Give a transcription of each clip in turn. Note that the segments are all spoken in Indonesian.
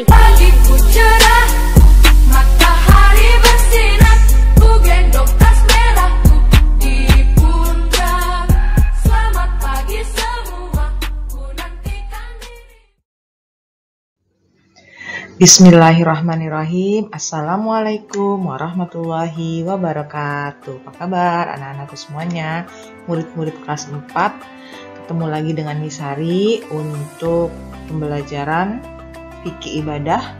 Pagiku cerah, matahari bersinar, ku gendong tas merahku di pundak. Selamat pagi semua, ku nantikan diri. Bismillahirrahmanirrahim. Assalamualaikum warahmatullahi wabarakatuh. Apa kabar anak-anakku semuanya, murid-murid kelas 4? Ketemu lagi dengan Miss Hari untuk pembelajaran fikih ibadah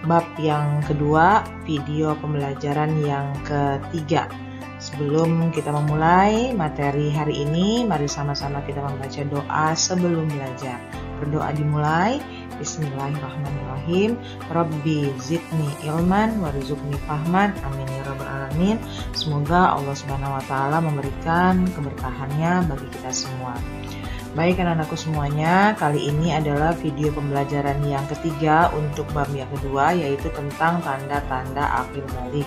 bab yang kedua, video pembelajaran yang ketiga. Sebelum kita memulai materi hari ini, mari sama-sama kita membaca doa sebelum belajar. Berdoa dimulai. Bismillahirrahmanirrahim. Rabbi zidni ilman warzuqni fahman. Amin ya rabbal alamin. Semoga Allah Subhanahu wa taala memberikan keberkahannya bagi kita semua. Baik anak-anakku semuanya, kali ini adalah video pembelajaran yang ketiga untuk bab yang kedua, yaitu tentang tanda-tanda akhir balik.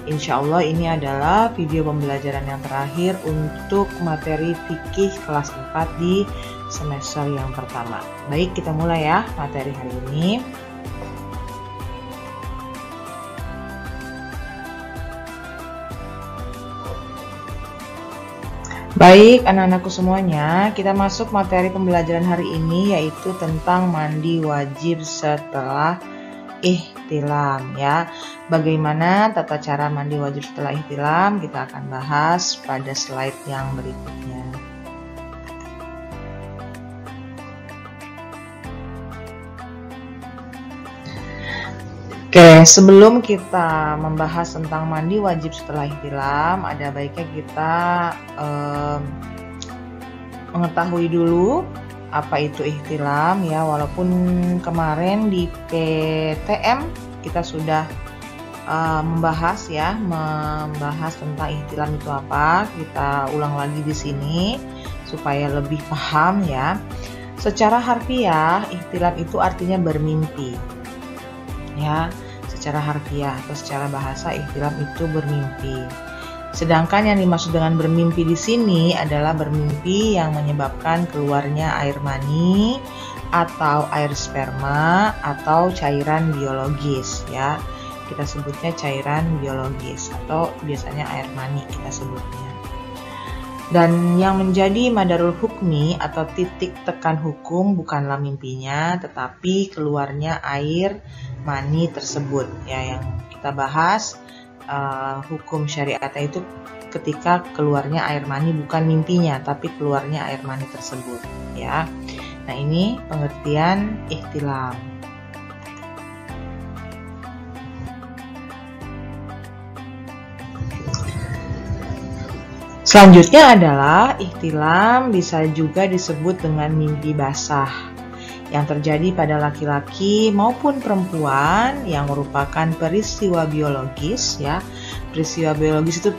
Insya Allah ini adalah video pembelajaran yang terakhir untuk materi fikih kelas 4 di semester yang pertama. Baik, kita mulai ya materi hari ini. Baik anak-anakku semuanya, kita masuk materi pembelajaran hari ini, yaitu tentang mandi wajib setelah ihtilam ya. Bagaimana tata cara mandi wajib setelah ihtilam, kita akan bahas pada slide yang berikutnya. Oke, sebelum kita membahas tentang mandi wajib setelah ihtilam, ada baiknya kita mengetahui dulu apa itu ihtilam ya. Walaupun kemarin di PTM kita sudah membahas tentang ihtilam itu apa. Kita ulang lagi di sini supaya lebih paham ya. Secara harfiah, ihtilam itu artinya bermimpi ya. Secara harfiah atau secara bahasa, ihtilam itu bermimpi. Sedangkan yang dimaksud dengan bermimpi di sini adalah bermimpi yang menyebabkan keluarnya air mani atau air sperma atau cairan biologis ya. Kita sebutnya cairan biologis atau biasanya air mani kita sebutnya. Dan yang menjadi madarul hukmi atau titik tekan hukum bukanlah mimpinya, tetapi keluarnya air mani tersebut ya. Yang kita bahas hukum syariatnya itu ketika keluarnya air mani, bukan mimpinya tapi keluarnya air mani tersebut ya. Nah, ini pengertian ihtilam. Selanjutnya adalah ihtilam bisa juga disebut dengan mimpi basah yang terjadi pada laki-laki maupun perempuan yang merupakan peristiwa biologis ya. Peristiwa biologis itu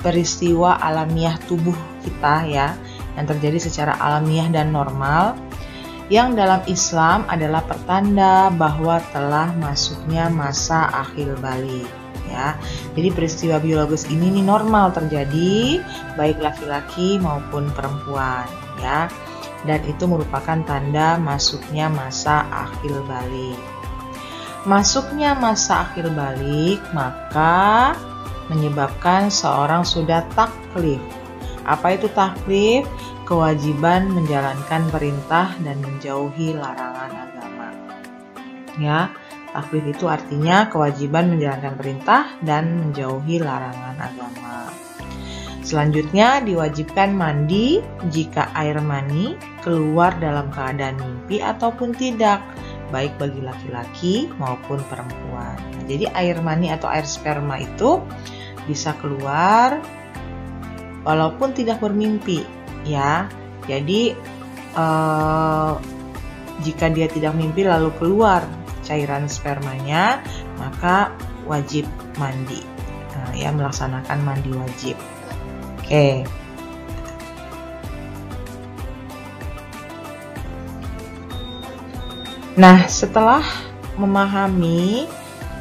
peristiwa alamiah tubuh kita ya, yang terjadi secara alamiah dan normal, yang dalam Islam adalah pertanda bahwa telah masuknya masa akhir balik ya. Jadi peristiwa biologis ini normal terjadi baik laki-laki maupun perempuan ya. Dan itu merupakan tanda masuknya masa akhir balik. Masuknya masa akhir balik maka menyebabkan seorang sudah taklif. Apa itu taklif? Kewajiban menjalankan perintah dan menjauhi larangan agama. Ya, taklif itu artinya kewajiban menjalankan perintah dan menjauhi larangan agama. Selanjutnya diwajibkan mandi jika air mani keluar dalam keadaan mimpi ataupun tidak, baik bagi laki-laki maupun perempuan. Nah, jadi air mani atau air sperma itu bisa keluar walaupun tidak bermimpi ya. Jadi jika dia tidak mimpi lalu keluar cairan spermanya, maka wajib mandi ya, melaksanakan mandi wajib. Oke. Nah, setelah memahami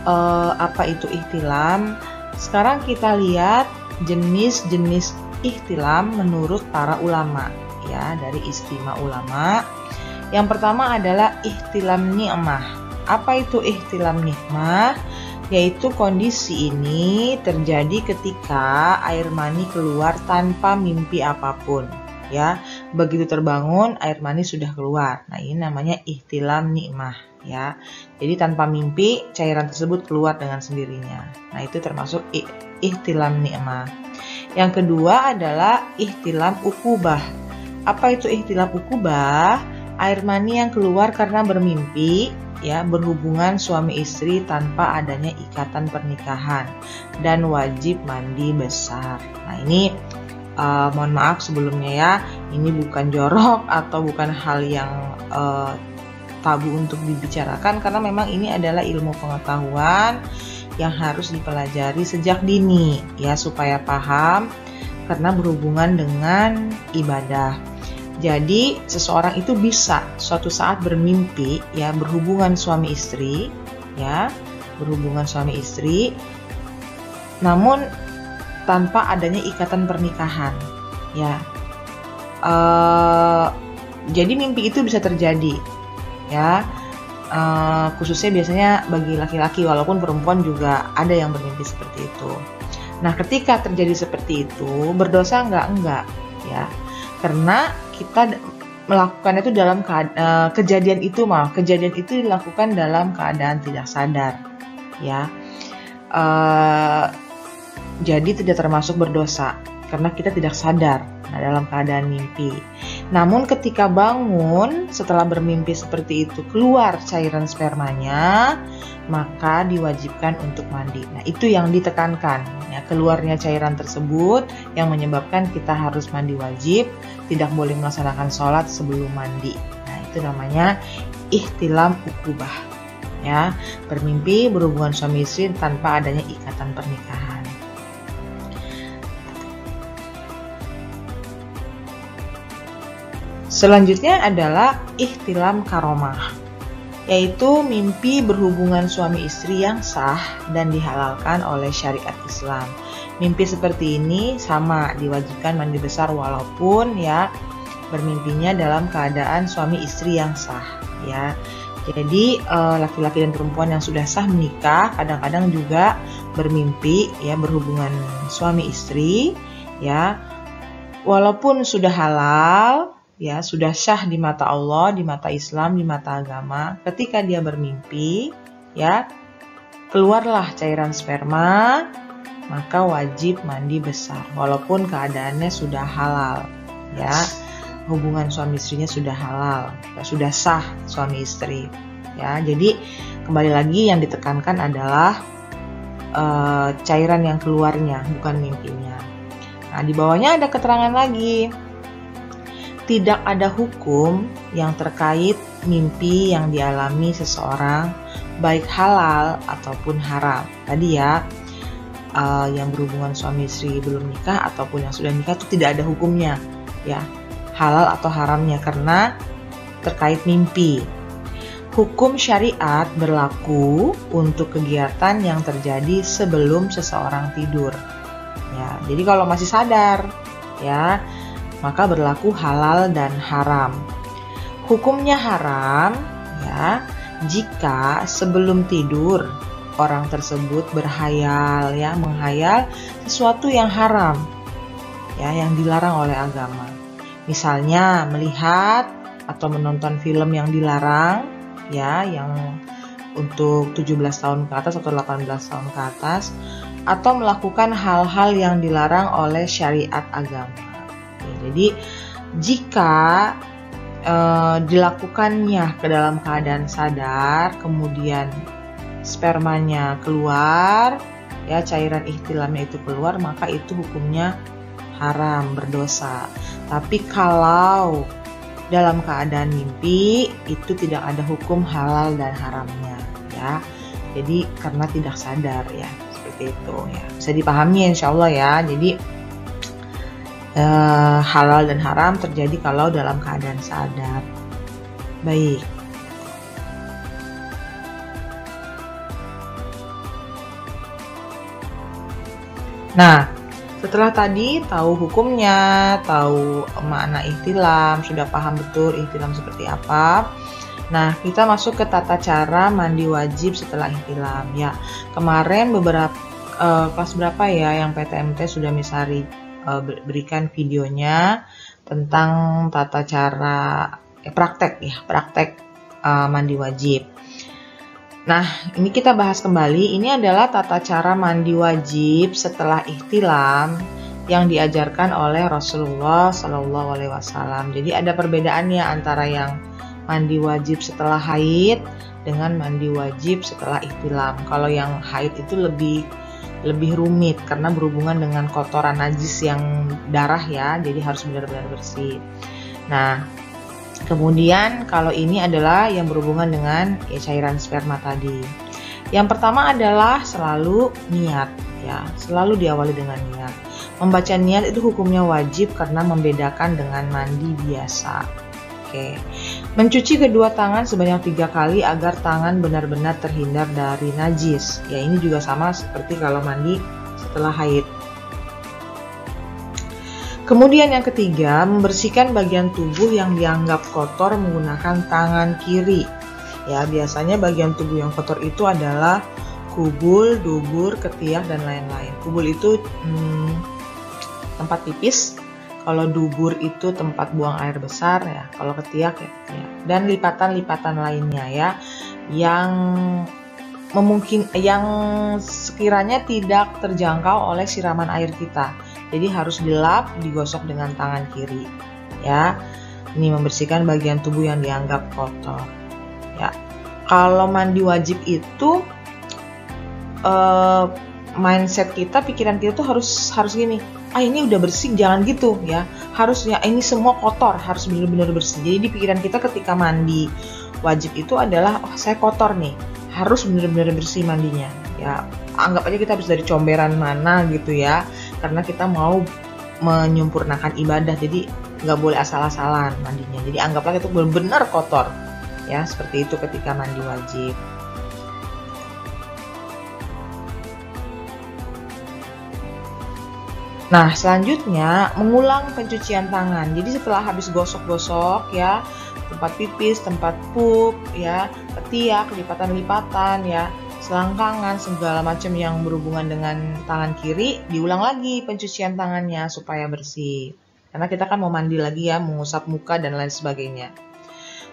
apa itu ihtilam, sekarang kita lihat jenis-jenis ihtilam menurut para ulama ya, dari istimewa ulama. Yang pertama adalah ihtilam ni'mah. Apa itu ihtilam ni'mah? Yaitu kondisi ini terjadi ketika air mani keluar tanpa mimpi apapun ya. Begitu terbangun air mani sudah keluar. Nah, ini namanya ihtilam ni'mah ya. Jadi tanpa mimpi cairan tersebut keluar dengan sendirinya. Nah, itu termasuk ihtilam ni'mah. Yang kedua adalah ihtilam ukubah. Apa itu ihtilam ukubah? Air mani yang keluar karena bermimpi ya, berhubungan suami istri tanpa adanya ikatan pernikahan dan wajib mandi besar. Nah, ini mohon maaf sebelumnya ya, ini bukan jorok atau bukan hal yang tabu untuk dibicarakan, karena memang ini adalah ilmu pengetahuan yang harus dipelajari sejak dini ya, supaya paham, karena berhubungan dengan ibadah. Jadi seseorang itu bisa suatu saat bermimpi ya, berhubungan suami istri ya, berhubungan suami istri, namun tanpa adanya ikatan pernikahan ya. Jadi mimpi itu bisa terjadi ya, khususnya biasanya bagi laki-laki, walaupun perempuan juga ada yang bermimpi seperti itu. Nah, ketika terjadi seperti itu, berdosa enggak ya, karena kita melakukan itu dalam kejadian itu dilakukan dalam keadaan tidak sadar ya. Jadi tidak termasuk berdosa karena kita tidak sadar dalam keadaan mimpi. Namun ketika bangun setelah bermimpi seperti itu, keluar cairan spermanya, maka diwajibkan untuk mandi. Nah, itu yang ditekankan ya, keluarnya cairan tersebut yang menyebabkan kita harus mandi wajib, tidak boleh melaksanakan sholat sebelum mandi. Nah, itu namanya ihtilam ukubah ya, bermimpi berhubungan suami istri tanpa adanya ikatan pernikahan. Selanjutnya adalah ihtilam karomah, yaitu mimpi berhubungan suami istri yang sah dan dihalalkan oleh syariat Islam. Mimpi seperti ini sama diwajibkan mandi besar walaupun ya bermimpinya dalam keadaan suami istri yang sah ya. Jadi laki-laki dan perempuan yang sudah sah menikah kadang-kadang juga bermimpi ya, berhubungan suami istri ya, walaupun sudah halal ya, sudah syah di mata Allah, di mata Islam, di mata agama. Ketika dia bermimpi ya, keluarlah cairan sperma, maka wajib mandi besar walaupun keadaannya sudah halal ya, hubungan suami istrinya sudah halal, sudah sah suami istri ya. Jadi kembali lagi yang ditekankan adalah cairan yang keluarnya, bukan mimpinya. Nah, di bawahnya ada keterangan lagi. Tidak ada hukum yang terkait mimpi yang dialami seseorang, baik halal ataupun haram. Tadi ya, yang berhubungan suami istri belum nikah ataupun yang sudah nikah itu tidak ada hukumnya ya, halal atau haramnya, karena terkait mimpi. Hukum syariat berlaku untuk kegiatan yang terjadi sebelum seseorang tidur ya. Jadi kalau masih sadar ya, maka berlaku halal dan haram. Hukumnya haram ya jika sebelum tidur orang tersebut berhayal ya, menghayal sesuatu yang haram ya, yang dilarang oleh agama. Misalnya melihat atau menonton film yang dilarang ya, yang untuk 17 tahun ke atas atau 18 tahun ke atas, atau melakukan hal-hal yang dilarang oleh syariat agama. Jadi jika dilakukannya ke dalam keadaan sadar, kemudian spermanya keluar, ya cairan ihtilamnya itu keluar, maka itu hukumnya haram, berdosa. Tapi kalau dalam keadaan mimpi, itu tidak ada hukum halal dan haramnya, ya. Jadi karena tidak sadar ya, seperti itu ya. Bisa dipahami insya Allah ya. Jadi halal dan haram terjadi kalau dalam keadaan sadar. Baik. Nah, setelah tadi tahu hukumnya, tahu makna ihtilam, sudah paham betul ihtilam seperti apa. Nah, kita masuk ke tata cara mandi wajib setelah ihtilam ya. Kemarin beberapa kelas berapa ya yang PTMT sudah Misari berikan videonya tentang tata cara praktek mandi wajib. Nah, ini kita bahas kembali. Ini adalah tata cara mandi wajib setelah ihtilam yang diajarkan oleh Rasulullah Shallallahu Alaihi Wasallam. Jadi ada perbedaannya antara yang mandi wajib setelah haid dengan mandi wajib setelah ihtilam. Kalau yang haid itu lebih rumit karena berhubungan dengan kotoran najis yang darah ya, jadi harus benar-benar bersih. Nah, kemudian kalau ini adalah yang berhubungan dengan cairan sperma tadi. Yang pertama adalah selalu niat ya, selalu diawali dengan niat. Membaca niat itu hukumnya wajib karena membedakan dengan mandi biasa. Oke. Mencuci kedua tangan sebanyak 3 kali agar tangan benar-benar terhindar dari najis. Ya, ini juga sama seperti kalau mandi setelah haid. Kemudian yang ketiga, membersihkan bagian tubuh yang dianggap kotor menggunakan tangan kiri. Ya, biasanya bagian tubuh yang kotor itu adalah kubul, dubur, ketiak, dan lain-lain. Kubul itu tempat pipis, kalau dubur itu tempat buang air besar ya, kalau ketiak ya. Dan lipatan-lipatan lainnya ya, yang sekiranya tidak terjangkau oleh siraman air kita. Jadi harus dilap, digosok dengan tangan kiri ya. Ini membersihkan bagian tubuh yang dianggap kotor ya. Kalau mandi wajib itu mindset kita, pikiran kita tuh harus gini, ini udah bersih, jangan gitu ya. Harusnya ini semua kotor, harus benar-benar bersih. Jadi di pikiran kita ketika mandi wajib itu adalah saya kotor nih, harus benar-benar bersih mandinya ya. Anggap aja kita habis dari comberan mana gitu ya, karena kita mau menyempurnakan ibadah, jadi nggak boleh asal-asalan mandinya. Jadi anggaplah itu benar-benar kotor ya, seperti itu ketika mandi wajib. Nah, selanjutnya mengulang pencucian tangan. Jadi setelah habis gosok-gosok ya, tempat pipis, tempat pup ya, ketiak, lipatan-lipatan ya, selangkangan, segala macam yang berhubungan dengan tangan kiri, diulang lagi pencucian tangannya supaya bersih. Karena kita kan mau mandi lagi ya, mengusap muka dan lain sebagainya.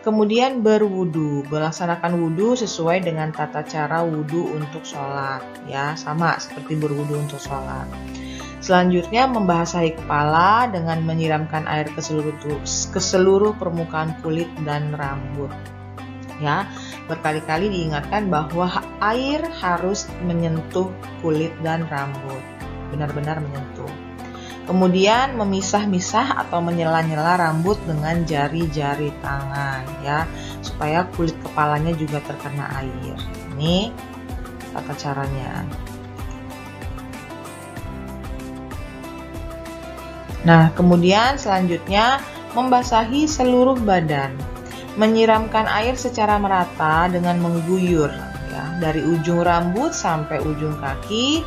Kemudian berwudu, melaksanakan wudu sesuai dengan tata cara wudu untuk sholat ya, sama seperti berwudu untuk sholat. Selanjutnya membasahi kepala dengan menyiramkan air ke seluruh permukaan kulit dan rambut. Ya, berkali-kali diingatkan bahwa air harus menyentuh kulit dan rambut, benar-benar menyentuh. Kemudian memisah-misah atau menyela-nyela rambut dengan jari-jari tangan ya, supaya kulit kepalanya juga terkena air. Ini tata caranya. Nah, kemudian selanjutnya membasahi seluruh badan. Menyiramkan air secara merata dengan mengguyur ya, dari ujung rambut sampai ujung kaki,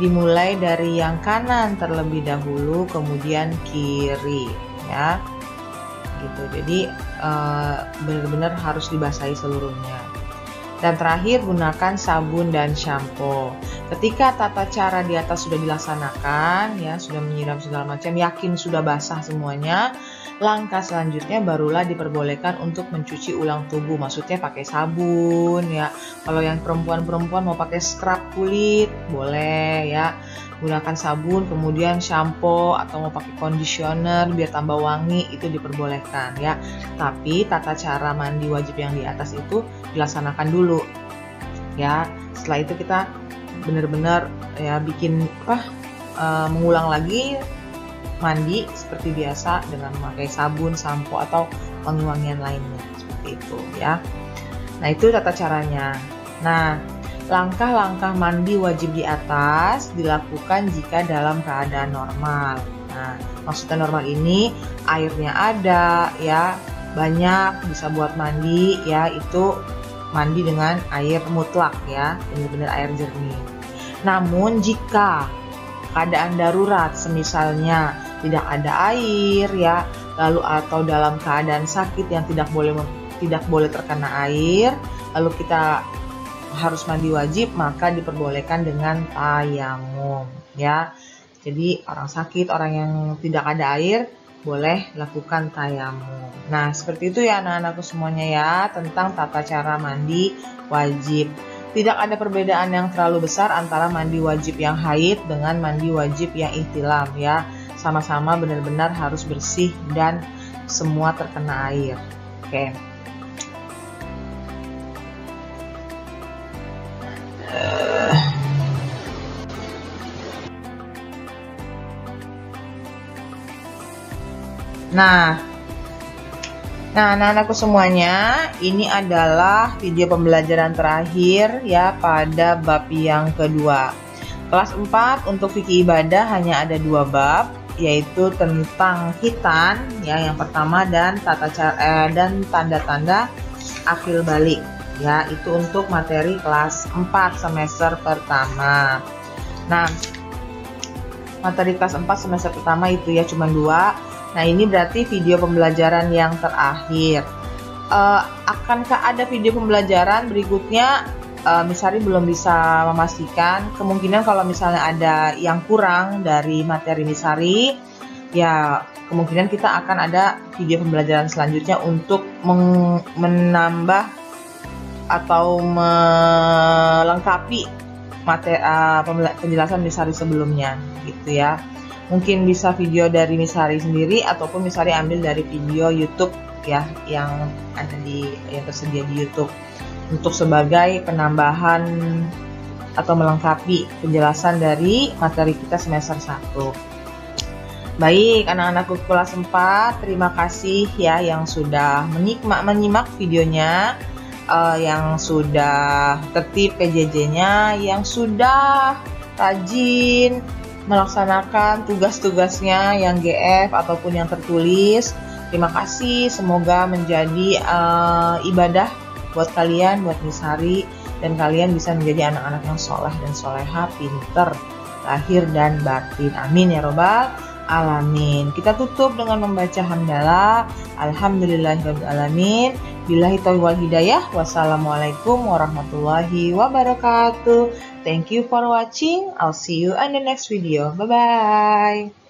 dimulai dari yang kanan terlebih dahulu, kemudian kiri ya. Gitu. Jadi benar-benar harus dibasahi seluruhnya. Dan terakhir, gunakan sabun dan shampoo. Ketika tata cara di atas sudah dilaksanakan, ya sudah menyiram segala macam, yakin sudah basah semuanya, langkah selanjutnya barulah diperbolehkan untuk mencuci ulang tubuh. Maksudnya pakai sabun, ya. Kalau yang perempuan-perempuan mau pakai scrub kulit, boleh ya. Gunakan sabun, kemudian shampoo atau mau pakai conditioner biar tambah wangi, itu diperbolehkan ya. Tapi tata cara mandi wajib yang di atas itu dilaksanakan dulu ya. Setelah itu kita benar-benar ya bikin mengulang lagi mandi seperti biasa dengan memakai sabun, shampoo atau wangi-wangian lainnya seperti itu ya. Nah, itu tata caranya. Nah, langkah-langkah mandi wajib di atas dilakukan jika dalam keadaan normal. Nah, maksudnya normal ini airnya ada ya, banyak bisa buat mandi ya, itu mandi dengan air mutlak ya, benar-benar air jernih. Namun jika keadaan darurat, semisalnya tidak ada air ya, lalu atau dalam keadaan sakit yang tidak boleh terkena air, lalu kita harus mandi wajib, maka diperbolehkan dengan tayamum ya. Jadi orang sakit, orang yang tidak ada air boleh lakukan tayamum. Nah, seperti itu ya anak-anakku semuanya ya, tentang tata cara mandi wajib. Tidak ada perbedaan yang terlalu besar antara mandi wajib yang haid dengan mandi wajib yang ihtilam ya. Sama-sama benar-benar harus bersih dan semua terkena air. Oke. Nah, anak-anakku semuanya, ini adalah video pembelajaran terakhir ya pada bab yang kedua. Kelas 4 untuk fikih ibadah hanya ada 2 bab, yaitu tentang khitan ya yang pertama, dan tata cara dan tanda-tanda akhir balik ya, itu untuk materi kelas 4 semester pertama. Nah, materi kelas 4 semester pertama itu ya cuma 2. Nah, ini berarti video pembelajaran yang terakhir. Akankah ada video pembelajaran berikutnya? Misari belum bisa memastikan. Kemungkinan kalau misalnya ada yang kurang dari materi Misari, ya kemungkinan kita akan ada video pembelajaran selanjutnya untuk menambah atau melengkapi materi penjelasan Misari sebelumnya, gitu ya. Mungkin bisa video dari Misari sendiri ataupun Misari ambil dari video YouTube ya yang tersedia di YouTube untuk sebagai penambahan atau melengkapi penjelasan dari materi kita semester 1. Baik, anak-anakku kelas 4, terima kasih ya yang sudah menyimak videonya, yang sudah tertib PJJ-nya, yang sudah rajin melaksanakan tugas-tugasnya yang GF ataupun yang tertulis. Terima kasih, semoga menjadi ibadah buat kalian, buat Misari, dan kalian bisa menjadi anak-anak yang soleh dan soleha, pinter, lahir dan batin. Amin ya robbal alamin. Kita tutup dengan membaca hamdalah. Alhamdulillahirabbil alamin. Billahi taufiq wal hidayah. Wassalamualaikum warahmatullahi wabarakatuh. Thank you for watching. I'll see you in the next video. Bye bye.